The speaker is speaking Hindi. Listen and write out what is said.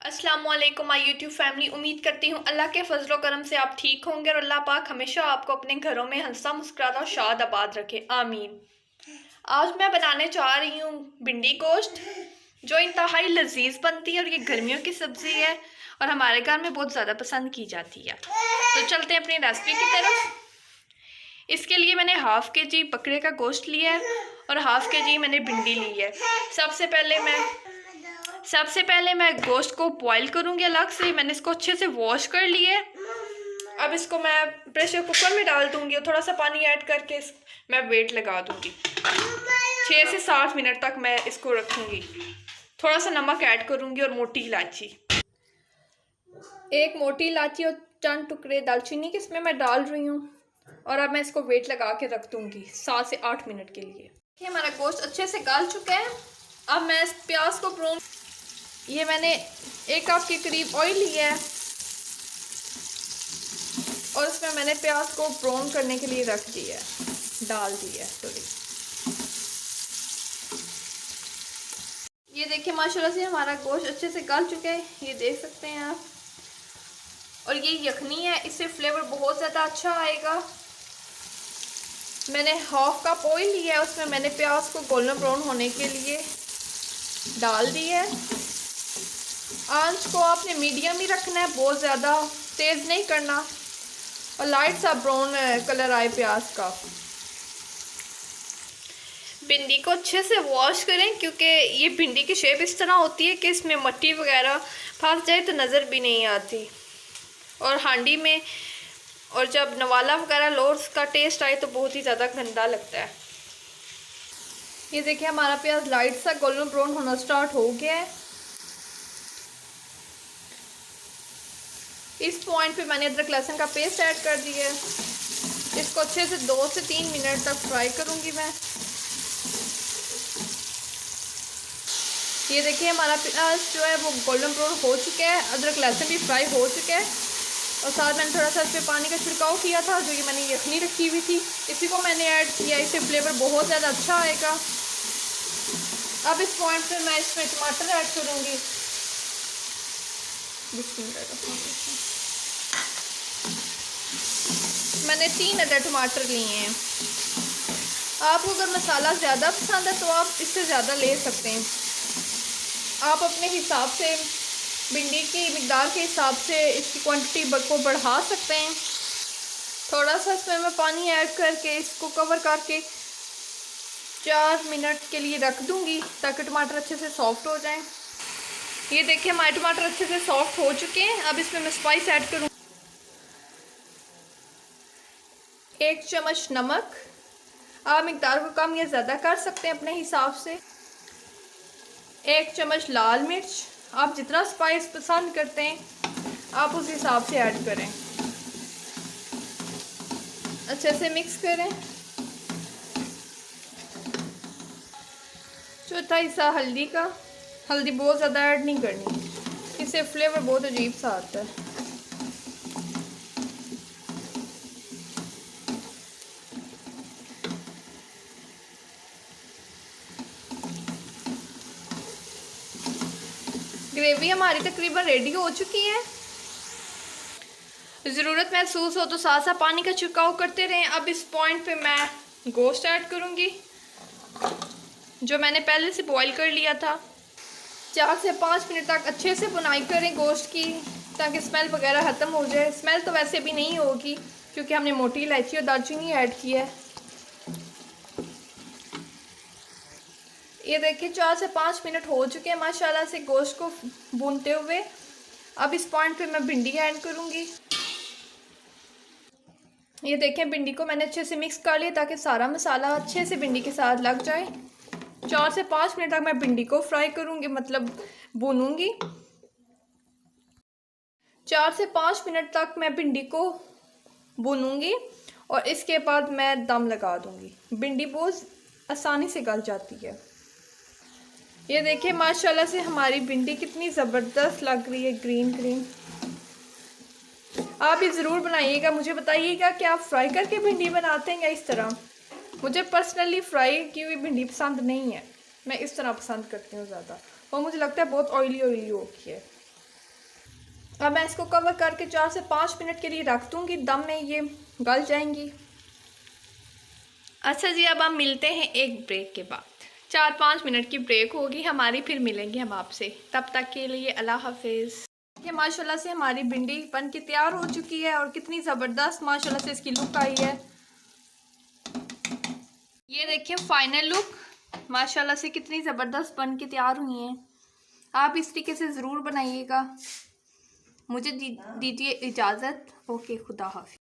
अस्सलाम वालेकुम माय यूट्यूब फैमिली। उम्मीद करती हूँ अल्लाह के फजलो करम से आप ठीक होंगे और अल्लाह पाक हमेशा आपको अपने घरों में हंसता मुस्कुराता और शाद आबाद रखे, आमीन। आज मैं बनाने जा रही हूँ भिंडी गोश्त, जो इंतहाई लजीज बनती है और ये गर्मियों की सब्ज़ी है और हमारे घर में बहुत ज़्यादा पसंद की जाती है। तो चलते हैं अपनी रेसिपी की तरफ। इसके लिए मैंने हाफ़ के जी बकरे का गोश्त लिया है और हाफ़ के जी मैंने भिंडी ली है। सबसे पहले मैं गोश्त को बॉईल करूँगी अलग से। मैंने इसको अच्छे से वॉश कर लिया है। अब इसको मैं प्रेशर कुकर में डाल दूँगी और थोड़ा सा पानी ऐड करके मैं वेट लगा दूँगी। 6 से 7 मिनट तक मैं इसको रखूँगी। थोड़ा सा नमक ऐड करूँगी और मोटी इलायची, एक मोटी इलायची और चंद टुकड़े दालचीनी के इसमें मैं डाल रही हूँ। और अब मैं इसको वेट लगा के रख दूँगी 7 से 8 मिनट के लिए। ये हमारा गोश्त अच्छे से गल चुका है। अब मैं इस प्याज को ब्राउन, ये मैंने 1 कप के करीब ऑयल लिया है और इसमें मैंने प्याज को ब्राउन करने के लिए रख दिया है, डाल दिया है। सॉरी, ये देखिए माशाल्लाह से हमारा गोश्त अच्छे से गल चुका है, ये देख सकते हैं आप। और ये यखनी है, इससे फ्लेवर बहुत ज़्यादा अच्छा आएगा। मैंने हाफ कप ऑयल लिया है, उसमें मैंने प्याज को गोल्डन ब्राउन होने के लिए डाल दिया है। आंच को आपने मीडियम ही रखना है, बहुत ज़्यादा तेज़ नहीं करना, और लाइट सा ब्राउन कलर आए प्याज का। भिंडी को अच्छे से वॉश करें, क्योंकि ये भिंडी की शेप इस तरह होती है कि इसमें मिट्टी वगैरह फंस जाए तो नज़र भी नहीं आती। और हांडी में और जब नवाला वगैरह लो उसका टेस्ट आए तो बहुत ही ज़्यादा गंदा लगता है। ये देखिए हमारा प्याज लाइट सा गोल्डन ब्राउन होना स्टार्ट हो गया है। इस पॉइंट पे मैंने अदरक लहसुन का पेस्ट ऐड कर दिया है। इसको अच्छे से 2 से 3 मिनट तक फ्राई करूँगी मैं। ये देखिए हमारा प्याज जो है वो गोल्डन ब्राउन हो चुका है, अदरक लहसुन भी फ्राई हो चुका है। और साथ मैंने थोड़ा सा इस पर पानी का छिड़काव किया था, जो कि मैंने यखनी रखी हुई थी, इसी को मैंने ऐड किया। इससे फ्लेवर बहुत ज़्यादा अच्छा आएगा। अब इस पॉइंट पे मैं इसमें टमाटर ऐड करूँगी। मैंने 3 अदर टमाटर लिए हैं। आपको अगर मसाला ज़्यादा पसंद है तो आप इससे ज़्यादा ले सकते हैं। आप अपने हिसाब से भिंडी की मिकदार के हिसाब से इसकी क्वांटिटी को बढ़ा सकते हैं। थोड़ा सा इसमें मैं पानी ऐड करके इसको कवर करके 4 मिनट के लिए रख दूंगी, ताकि टमाटर अच्छे से सॉफ्ट हो जाएं। ये देखिए हमारे टमाटर अच्छे से सॉफ्ट हो चुके हैं। अब इसमें मैं स्पाइस ऐड करूँ। 1 चम्मच नमक, आप मिकदार को कम या ज़्यादा कर सकते हैं अपने हिसाब से। 1 चम्मच लाल मिर्च, आप जितना स्पाइस पसंद करते हैं आप उस हिसाब से ऐड करें। अच्छे से मिक्स करें। चौथा हिस्सा हल्दी का। हल्दी बहुत ज़्यादा ऐड नहीं करनी, इससे फ्लेवर बहुत अजीब सा आता है। ग्रेवी हमारी तकरीबन रेडी हो चुकी है। ज़रूरत महसूस हो तो साथ साथ पानी का छिड़काव करते रहें। अब इस पॉइंट पे मैं गोश्त ऐड करूँगी, जो मैंने पहले से बॉईल कर लिया था। 4 से 5 मिनट तक अच्छे से बुनाई करें गोश्त की, ताकि स्मेल वगैरह ख़त्म हो जाए। स्मेल तो वैसे भी नहीं होगी, क्योंकि हमने मोटी इलायची और दालचीनी ऐड की है। ये देखिए 4 से 5 मिनट हो चुके हैं माशाल्लाह से गोश्त को भूनते हुए। अब इस पॉइंट पे मैं भिंडी ऐड करूँगी। ये देखें भिंडी को मैंने अच्छे से मिक्स कर लिया, ताकि सारा मसाला अच्छे से भिंडी के साथ लग जाए। 4 से 5 मिनट तक मैं भिंडी को फ्राई करूँगी, मतलब भूनूँगी। 4 से 5 मिनट तक मैं भिंडी को भूनूँगी और इसके बाद मैं दम लगा दूँगी। भिंडी बहुत आसानी से गल जाती है। ये देखिए माशाल्लाह से हमारी भिंडी कितनी ज़बरदस्त लग रही है, ग्रीन ग्रीन। आप ये ज़रूर बनाइएगा, मुझे बताइएगा कि आप फ्राई करके भिंडी बनाते हैं या इस तरह। मुझे पर्सनली फ्राई की हुई भिंडी पसंद नहीं है, मैं इस तरह पसंद करती हूँ ज़्यादा, और मुझे लगता है बहुत ऑयली होती है। अब मैं इसको कवर करके 4 से 5 मिनट के लिए रख दूँगी, दम में ये गल जाएंगी। अच्छा जी, अब हम मिलते हैं एक ब्रेक के बाद। 4-5 मिनट की ब्रेक होगी हमारी, फिर मिलेंगे हम आपसे। तब तक के लिए अल्लाह हाफिज़। ये माशाल्लाह से हमारी भिंडी बन के तैयार हो चुकी है और कितनी ज़बरदस्त माशाल्लाह से इसकी लुक आई है। ये देखिए फाइनल लुक, माशाल्लाह से कितनी ज़बरदस्त बन के तैयार हुई हैं। आप इस तरीके से ज़रूर बनाइएगा। मुझे दीजिए इजाज़त। ओके, खुदा हाफिज़।